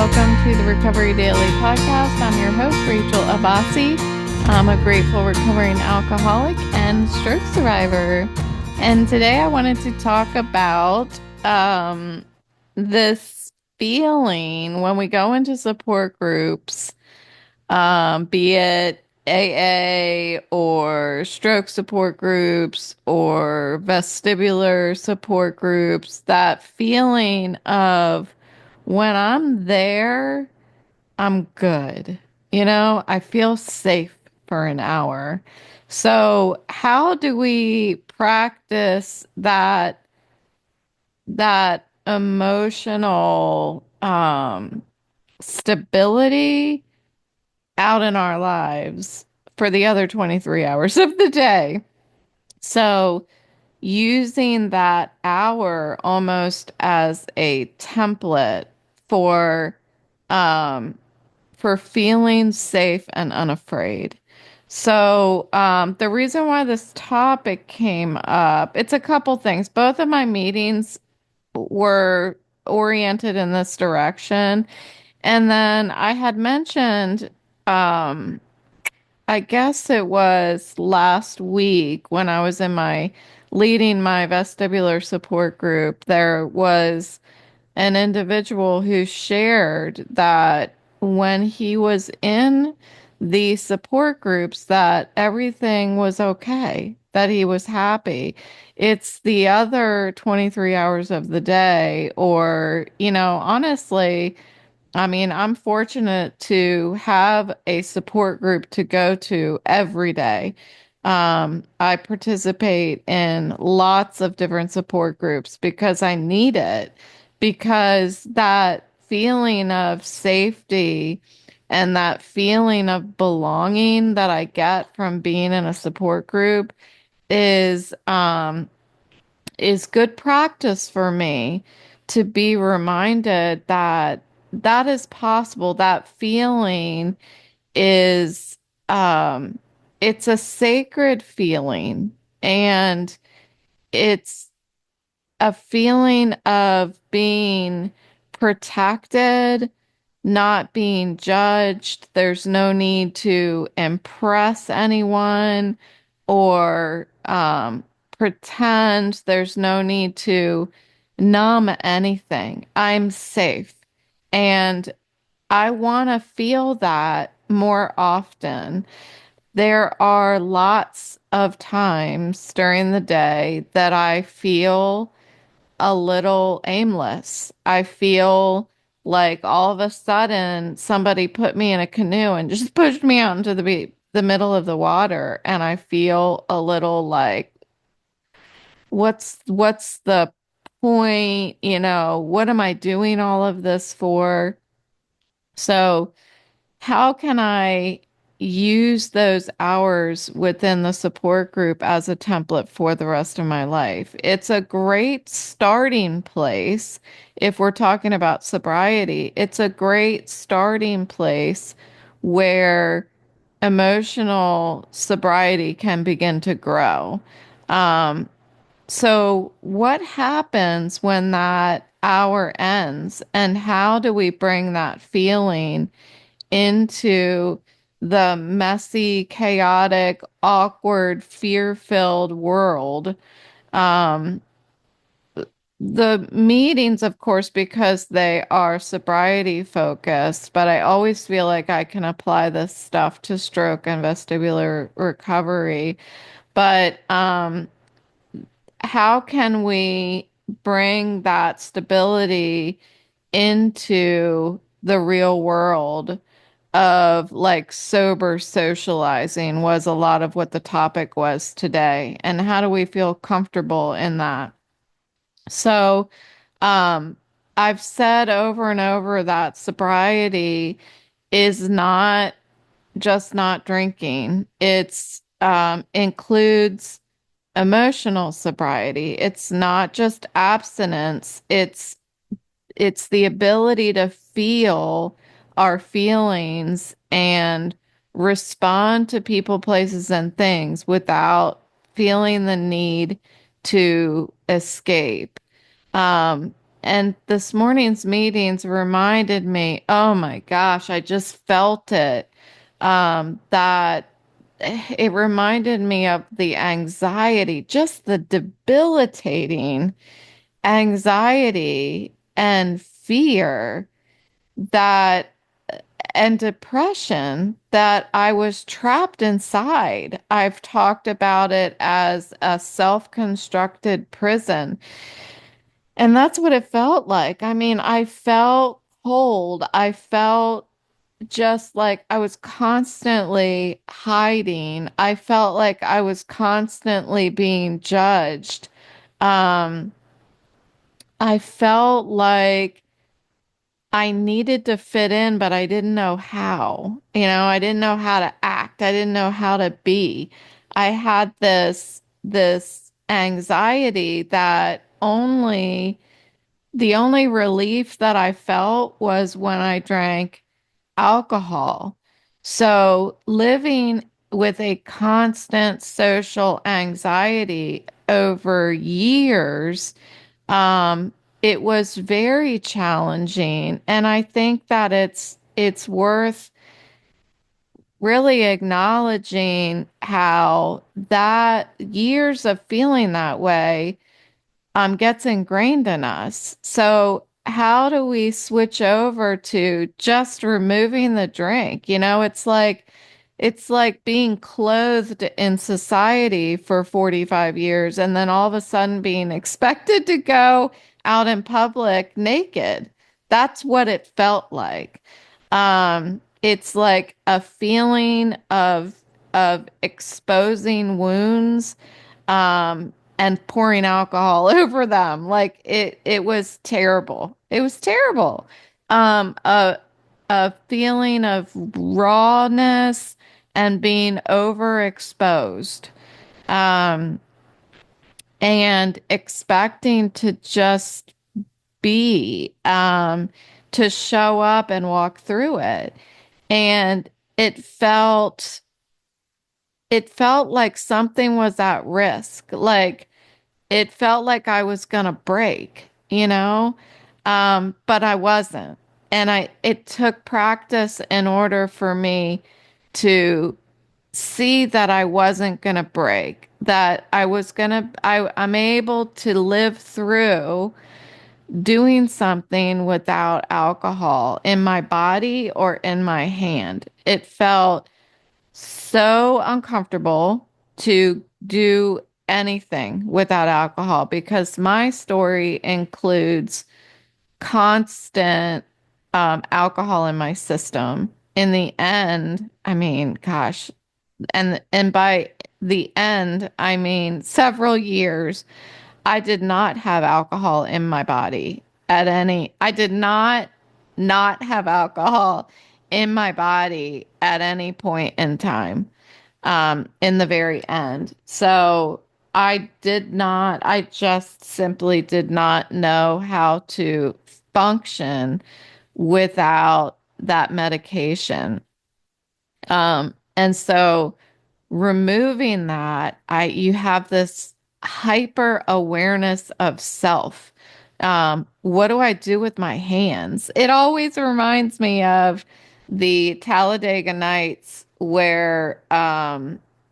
welcome to the Recovery Daily Podcast. I'm your host, Rachel Abbasi. I'm a grateful recovering alcoholic and stroke survivor. And today I wanted to talk about this feeling when we go into support groups, be it AA or stroke support groups or vestibular support groups, that feeling of when I'm there, I'm good. I feel safe for an hour. So, how do we practice that emotional stability out in our lives for the other 23 hours of the day? So, using that hour almost as a template for um, for feeling safe and unafraid. So, the reason why this topic came up, it's a couple things. Both of my meetings were oriented in this direction. And then I had mentioned, um, I guess it was last week when I was in my leading my vestibular support group, there was an individual who shared that when he was in the support groups that everything was okay, that he was happy. It's the other 23 hours of the day, or, honestly, I mean, I'm fortunate to have a support group to go to every day. I participate in lots of different support groups because I need it, because that feeling of safety and that feeling of belonging that I get from being in a support group is is good practice for me to be reminded that that is possible. That feeling is um it's a sacred feeling, and it's a feeling of being protected, not being judged. There's no need to impress anyone or pretend. There's no need to numb anything. I'm safe. And I want to feel that more often. There are lots of times during the day that I feel a little aimless. I feel like all of a sudden somebody put me in a canoe and just pushed me out into the middle of the water, and I feel a little like, what's the point? What am I doing all of this for? So how can I use those hours within the support group as a template for the rest of my life? It's a great starting place if we're talking about sobriety. It's a great starting place where emotional sobriety can begin to grow. Um, so, what happens when that hour ends, and how do we bring that feeling into the messy, chaotic, awkward, fear-filled world? Um, the meetings, of course, because they are sobriety focused, but I always feel like I can apply this stuff to stroke and vestibular recovery. But how can we bring that stability into the real world of like sober socializing was a lot of what the topic was today. And how do we feel comfortable in that? So, um, I've said over and over that sobriety is not just not drinking. It's includes emotional sobriety. It's not just abstinence. It's the ability to feel our feelings and respond to people, places, and things without feeling the need to escape. Um, And this morning's meetings reminded me, oh my gosh, I just felt it. That it reminded me of the anxiety, just the debilitating anxiety and fear that and depression that I was trapped inside. I've talked about it as a self-constructed prison. And that's what it felt like. I mean, I felt cold. I felt just like I was constantly hiding. I felt like I was constantly being judged. Um, I felt like I needed to fit in, but I didn't know how. I didn't know how to act. I didn't know how to be. I had this anxiety that the only relief that I felt was when I drank alcohol. So living with a constant social anxiety over years, um, it was very challenging. And I think that it's worth really acknowledging how that years of feeling that way gets ingrained in us. So how do we switch over to just removing the drink? It's like being clothed in society for 45 years and then all of a sudden being expected to go out in public naked. That's what it felt like. It's like a feeling of exposing wounds, and pouring alcohol over them. Like it was terrible. It was terrible. A feeling of rawness and being overexposed. Um, and expecting to just be, to show up and walk through it. And it felt it felt like something was at risk. Like it felt like I was gonna break. But I wasn't. And it took practice in order for me to see that I wasn't gonna break, that I'm able to live through doing something without alcohol in my body or in my hand. It felt so uncomfortable to do anything without alcohol because my story includes constant alcohol in my system. In the end, I mean, gosh, and by the end, I mean several years, I did not have alcohol in my body I did not have alcohol in my body at any point in time, in the very end. So I just simply did not know how to function without that medication. And so removing that, you have this hyper awareness of self. What do I do with my hands? It always reminds me of the Talladega Nights where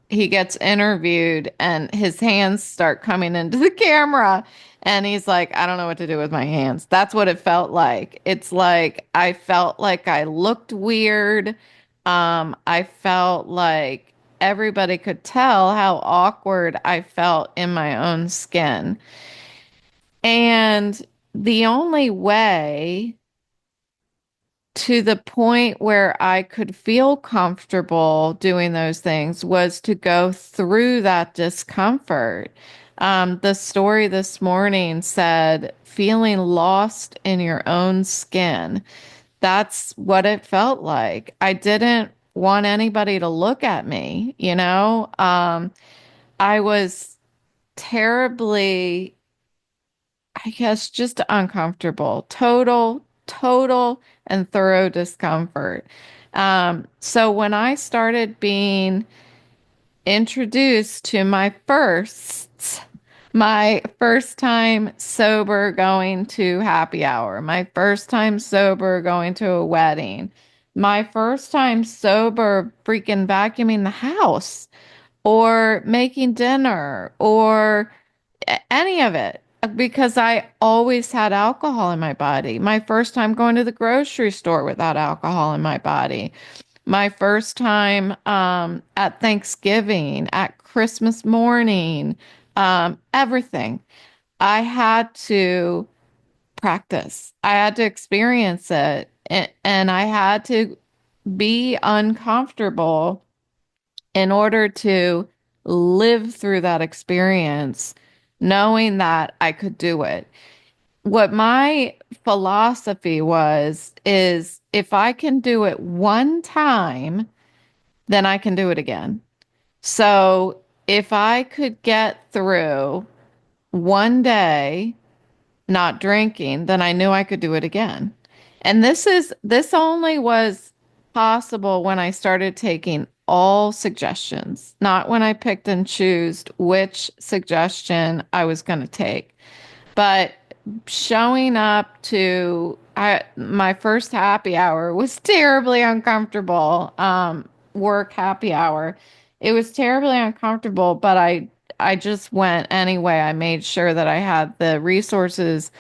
he gets interviewed and his hands start coming into the camera and he's like, I don't know what to do with my hands. That's what it felt like. It's like I felt like I looked weird. I felt like everybody could tell how awkward I felt in my own skin. And the only way to the point where I could feel comfortable doing those things was to go through that discomfort. The story this morning said, feeling lost in your own skin. That's what it felt like. I didn't want anybody to look at me. I was terribly, I guess, just uncomfortable. Total and thorough discomfort. So when I started being introduced to my firsts, My first time sober going to happy hour, my first time sober going to a wedding, my first time sober freaking vacuuming the house or making dinner or any of it because I always had alcohol in my body. My first time going to the grocery store without alcohol in my body. My first time at Thanksgiving, at Christmas morning, everything. I had to practice. I had to experience it, and I had to be uncomfortable in order to live through that experience, knowing that I could do it. What my philosophy was is if I can do it one time, then I can do it again. So if I could get through one day not drinking, then I knew I could do it again. And this only was possible when I started taking all suggestions, not when I picked and chose which suggestion I was going to take. But showing up to my first happy hour was terribly uncomfortable. Work happy hour. It was terribly uncomfortable, but I just went anyway. I made sure that I had the resources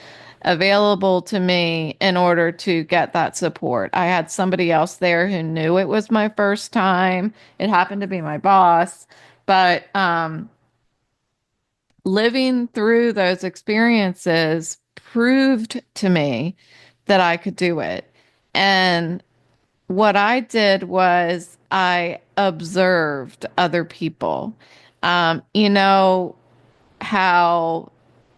available to me in order to get that support. I had somebody else there who knew it was my first time. It happened to be my boss, but living through those experiences proved to me that I could do it. And what I did was I observed other people. You know, how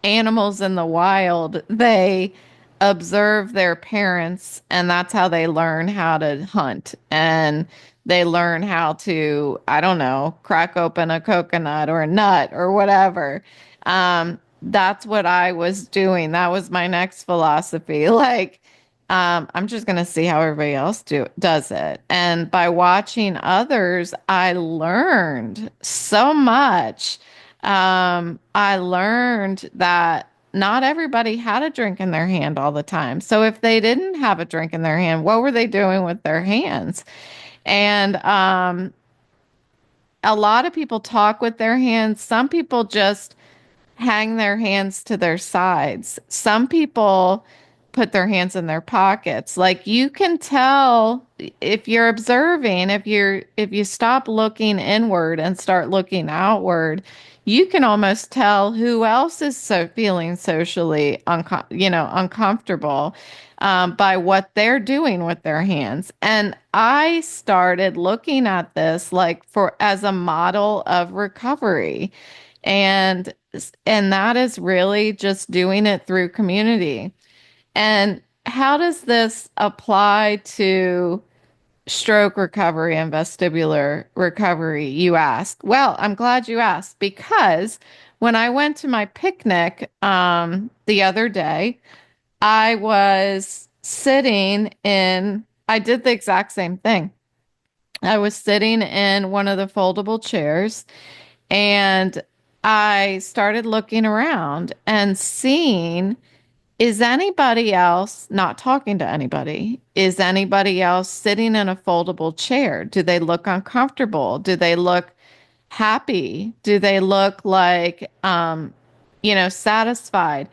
animals in the wild, they observe their parents and that's how they learn how to hunt and they learn how to, I don't know, crack open a coconut or a nut or whatever. That's what I was doing. That was my next philosophy. Like, I'm just going to see how everybody else does it. And by watching others, I learned so much. I learned that not everybody had a drink in their hand all the time. So if they didn't have a drink in their hand, what were they doing with their hands? And a lot of people talk with their hands. Some people just hang their hands to their sides. Some people put their hands in their pockets. Like you can tell if you're observing, if you stop looking inward and start looking outward, you can almost tell who else is so feeling socially uncomfortable by what they're doing with their hands. And I started looking at this like for as a model of recovery. And and that is really just doing it through community. And how does this apply to stroke recovery and vestibular recovery, you ask? Well, I'm glad you asked because when I went to my picnic the other day, I was sitting in, I did the exact same thing. I was sitting in one of the foldable chairs and I started looking around and seeing, is anybody else not talking to anybody? Is anybody else sitting in a foldable chair? Do they look uncomfortable? Do they look happy? Do they look like, satisfied?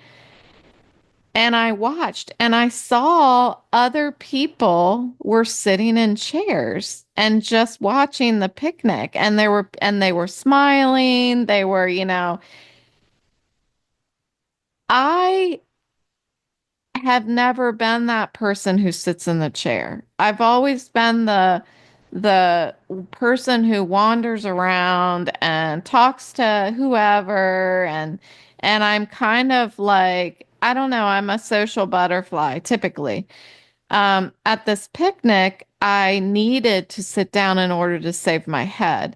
And I watched and I saw other people were sitting in chairs and just watching the picnic and they were smiling. They were, I have never been that person who sits in the chair. I've always been the person who wanders around and talks to whoever and I'm kind of like, I don't know, I'm a social butterfly typically. At this picnic, I needed to sit down in order to save my head.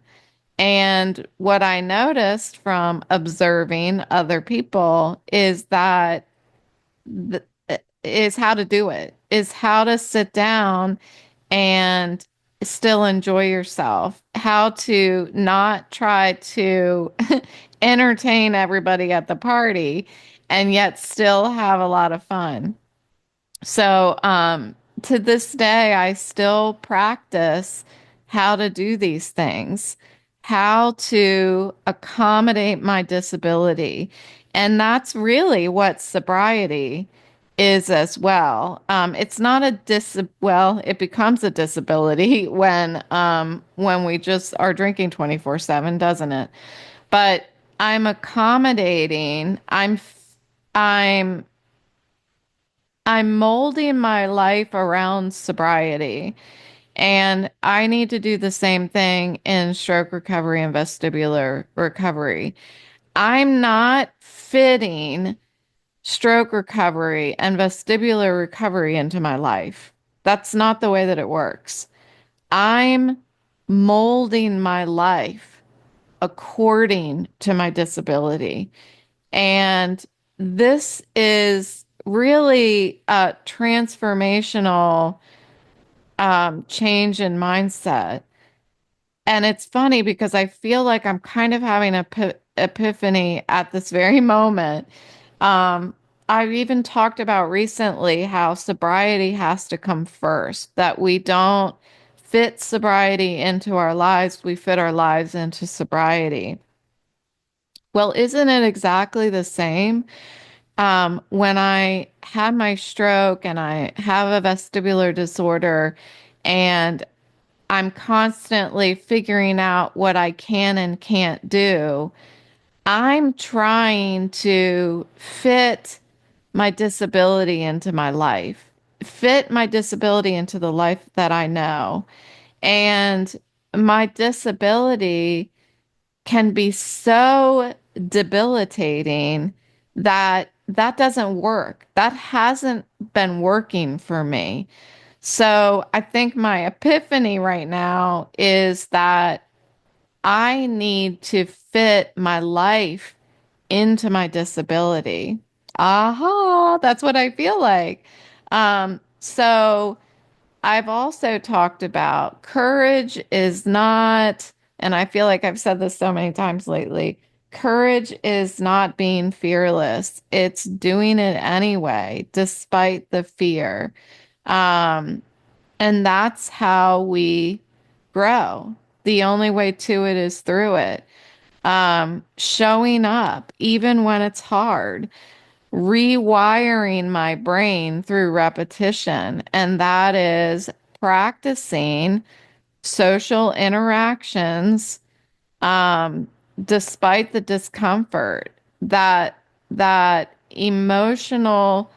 And what I noticed from observing other people is that th- is how to do it, is how to sit down and still enjoy yourself, how to not try to entertain everybody at the party and yet still have a lot of fun. So, to this day, I still practice how to do these things, how to accommodate my disability. And that's really what sobriety is as well. It's not a well, it becomes a disability when we just are drinking 24/7, doesn't it? But I'm accommodating, I'm I'm molding my life around sobriety, and I need to do the same thing in stroke recovery and vestibular recovery. I'm not fitting stroke recovery and vestibular recovery into my life. That's not the way that it works. I'm molding my life according to my disability. And this is really a transformational change in mindset. And it's funny because I feel like I'm kind of having a epiphany at this very moment. Um, I've even talked about recently how sobriety has to come first, that we don't fit sobriety into our lives, we fit our lives into sobriety. Well, isn't it exactly the same? When I had my stroke and I have a vestibular disorder, and I'm constantly figuring out what I can and can't do, I'm trying to fit my disability into my life, fit my disability into the life that I know. And my disability can be so debilitating that that doesn't work. That hasn't been working for me. So I think my epiphany right now is that I need to fit my life into my disability. Aha, that's what I feel like. So I've also talked about courage is not, and I feel like I've said this so many times lately, courage is not being fearless. It's doing it anyway, despite the fear. Um, and that's how we grow. The only way to it is through it. Showing up, even when it's hard, rewiring my brain through repetition. And that is practicing social interactions, um, despite the discomfort, that emotional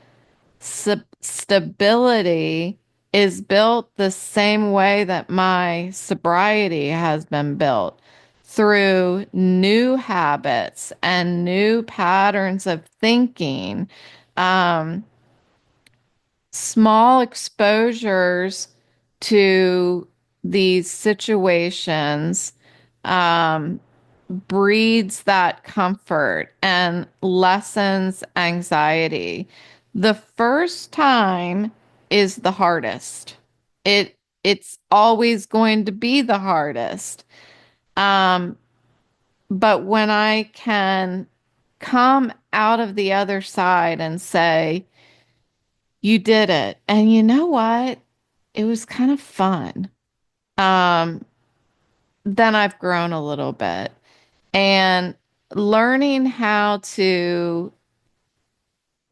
stability is built the same way that my sobriety has been built through new habits and new patterns of thinking, um, small exposures to these situations, um, breeds that comfort and lessens anxiety. The first time is the hardest. It's always going to be the hardest. Um, but when I can come out of the other side and say, you did it, and you know what? It was kind of fun. Um, then I've grown a little bit. And learning how to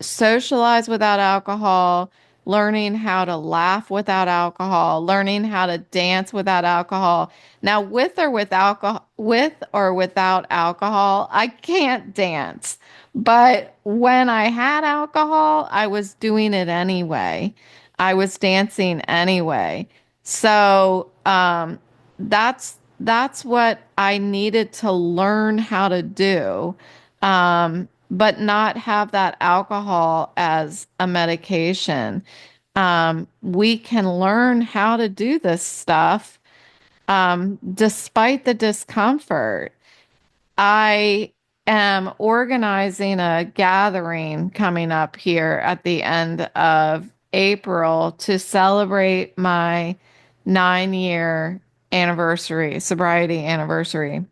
socialize without alcohol, learning how to laugh without alcohol, learning how to dance without alcohol. Now, with or without alcohol, I can't dance. But when I had alcohol, I was doing it anyway. I was dancing anyway. So, that's what I needed to learn how to do, but not have that alcohol as a medication. We can learn how to do this stuff, despite the discomfort. I am organizing a gathering coming up here at the end of April to celebrate my 9 year anniversary, sobriety anniversary.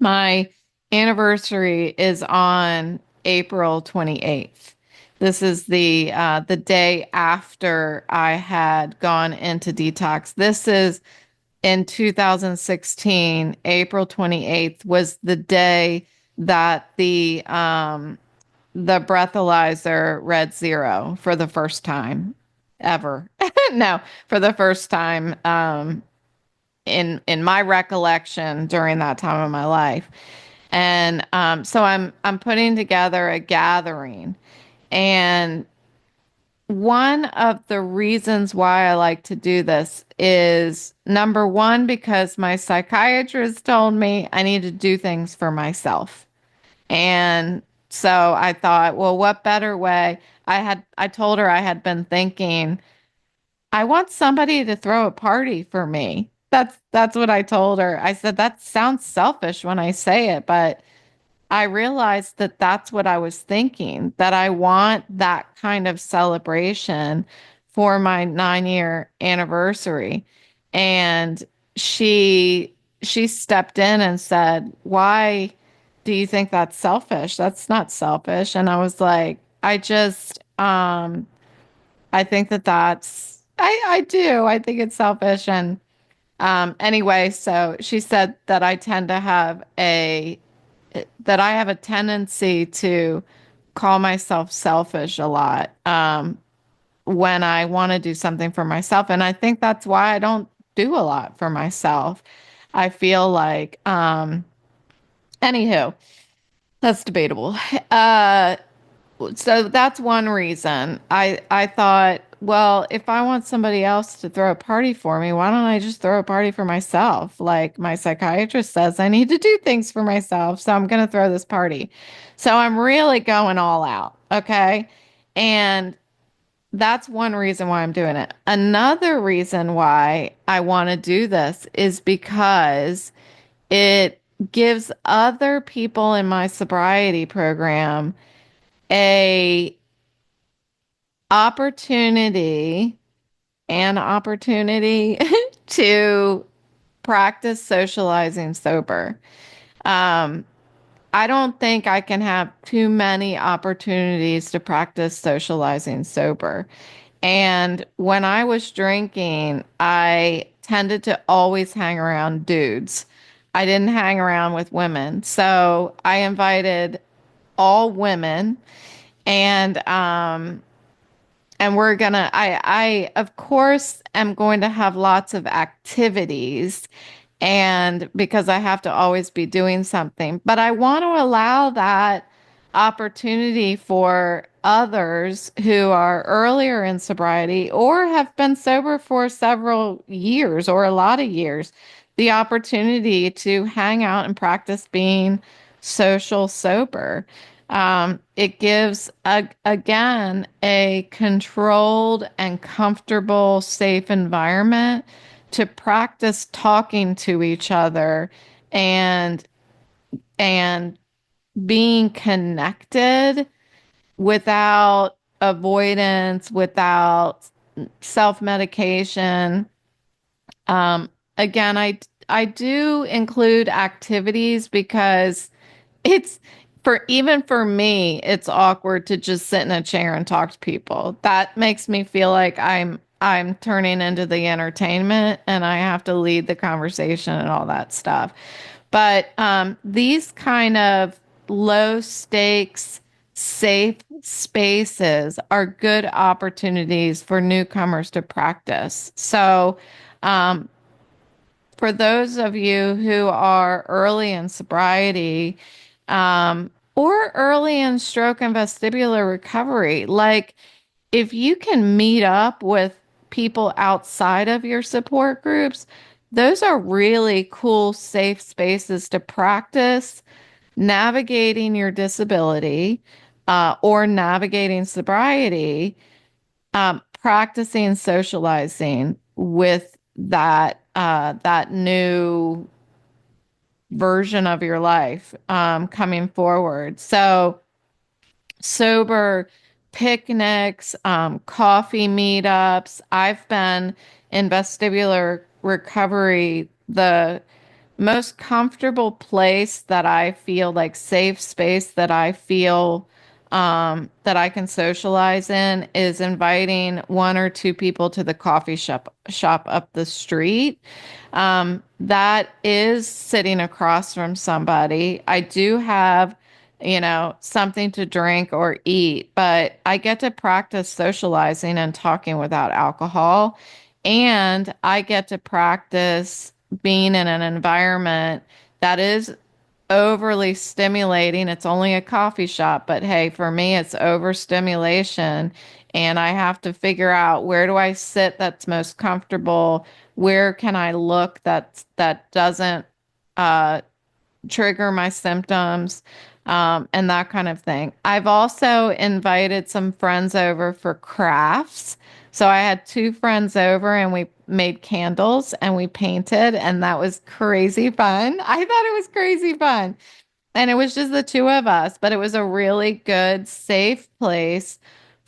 My anniversary is on April 28th. This is the day after I had gone into detox. This is in 2016. April 28th was the day that the breathalyzer read zero for the first time ever. No, for the first time in my recollection during that time of my life. And so I'm putting together a gathering. And one of the reasons why I like to do this is number one, because my psychiatrist told me I need to do things for myself. And so I thought, well, what better way? I told her I had been thinking, I want somebody to throw a party for me. That's what I told her. I said, that sounds selfish when I say it, but I realized that that's what I was thinking, that I want that kind of celebration for my 9-year anniversary. And she stepped in and said, "Why do you think that's selfish? That's not selfish." And I was like, I think I do. I think it's selfish. And anyway, so she said that I have a tendency to call myself selfish a lot when I want to do something for myself. And I think that's why I don't do a lot for myself. I feel like, anywho, that's debatable. Uh, so that's one reason. I thought, well, if I want somebody else to throw a party for me, why don't I just throw a party for myself? Like my psychiatrist says, I need to do things for myself, so I'm going to throw this party. So I'm really going all out, okay? And that's one reason why I'm doing it. Another reason why I want to do this is because it gives other people in my sobriety program a opportunity opportunity to practice socializing sober. Um, I don't think I can have too many opportunities to practice socializing sober. And when I was drinking, I tended to always hang around dudes. I didn't hang around with women. So I invited all women and we're gonna I of course am going to have lots of activities and because I have to always be doing something, but I want to allow that opportunity for others who are earlier in sobriety or have been sober for several years or a lot of years, the opportunity to hang out and practice being social sober. It gives, again, a controlled and comfortable, safe environment to practice talking to each other and and being connected without avoidance, without self-medication. Again, I do include activities because it's for even for me, it's awkward to just sit in a chair and talk to people. That makes me feel like I'm turning into the entertainment and I have to lead the conversation and all that stuff. But these kind of low stakes, safe spaces are good opportunities for newcomers to practice. So um, for those of you who are early in sobriety, or early in stroke and vestibular recovery, like if you can meet up with people outside of your support groups, those are really cool, safe spaces to practice navigating your disability or navigating sobriety, practicing socializing with that new version of your life coming forward. So sober picnics, coffee meetups. I've been in vestibular recovery most comfortable place that I feel like safe space that I feel that I can socialize in is inviting one or two people to the coffee shop up the street. That is sitting across from somebody. I do have, something to drink or eat, but I get to practice socializing and talking without alcohol. And I get to practice being in an environment that is overly stimulating. It's only a coffee shop, but hey, for me, it's overstimulation. And I have to figure out where do I sit that's most comfortable? Where can I look that doesn't uh, trigger my symptoms, and that kind of thing. I've also invited some friends over for crafts. So I had two friends over and we made candles and we painted, and that was crazy fun. I thought it was crazy fun. And it was just the two of us, but it was a really good, safe place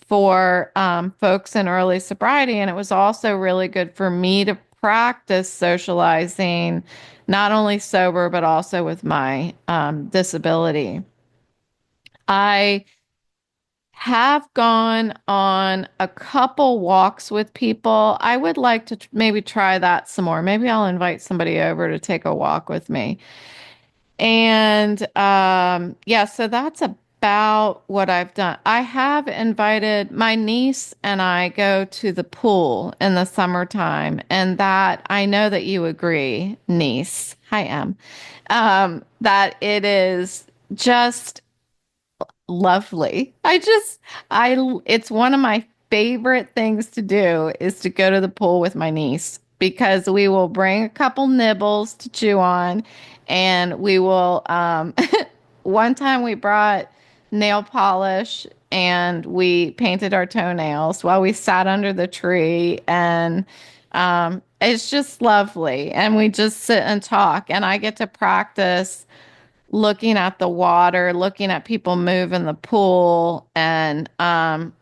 for folks in early sobriety. And it was also really good for me to practice socializing, not only sober, but also with my disability. I have gone on a couple walks with people. I would like to maybe try that some more. Maybe I'll invite somebody over to take a walk with me. And yeah, so that's about what I've done. I have invited my niece and I go to the pool in the summertime, and that I know that you agree, niece. Hi, Em. That it is just lovely. It's one of my favorite things to do is to go to the pool with my niece because we will bring a couple nibbles to chew on and we will, one time we brought nail polish and we painted our toenails while we sat under the tree and, it's just lovely. And we just sit and talk and I get to practice looking at the water, looking at people move in the pool, and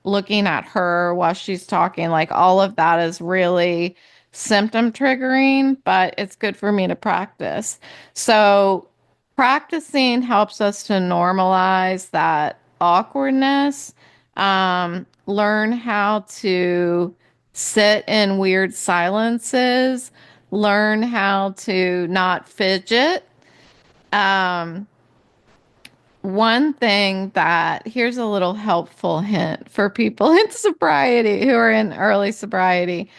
looking at her while she's talking. Like all of that is really symptom triggering, but it's good for me to practice. So practicing helps us to normalize that awkwardness, learn how to sit in weird silences, learn how to not fidget. um, One thing that here's a little helpful hint for people in sobriety who are in early sobriety.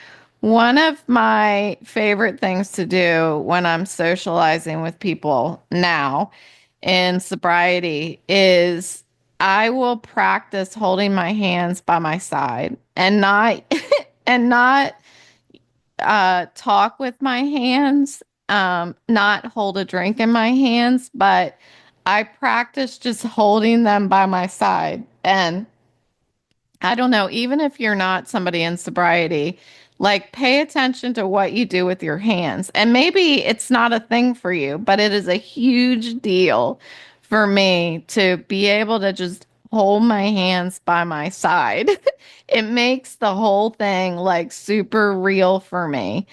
One of my favorite things to do when I'm socializing with people now in sobriety is I will practice holding my hands by my side and not and not talk with my hands, not hold a drink in my hands, but I practice just holding them by my side. And I don't know, even if you're not somebody in sobriety, like pay attention to what you do with your hands. And maybe it's not a thing for you, but it is a huge deal for me to be able to just hold my hands by my side. It makes the whole thing like super real for me.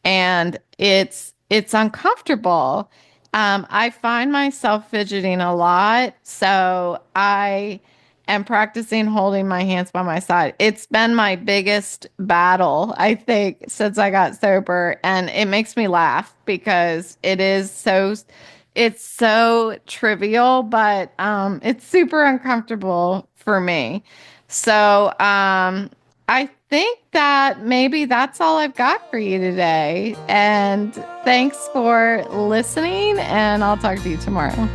And it's uncomfortable. I find myself fidgeting a lot, so I am practicing holding my hands by my side. It's been my biggest battle, I think, since I got sober, and it makes me laugh because it's so trivial, but it's super uncomfortable for me. So I think that maybe that's all I've got for you today. And thanks for listening, and I'll talk to you tomorrow.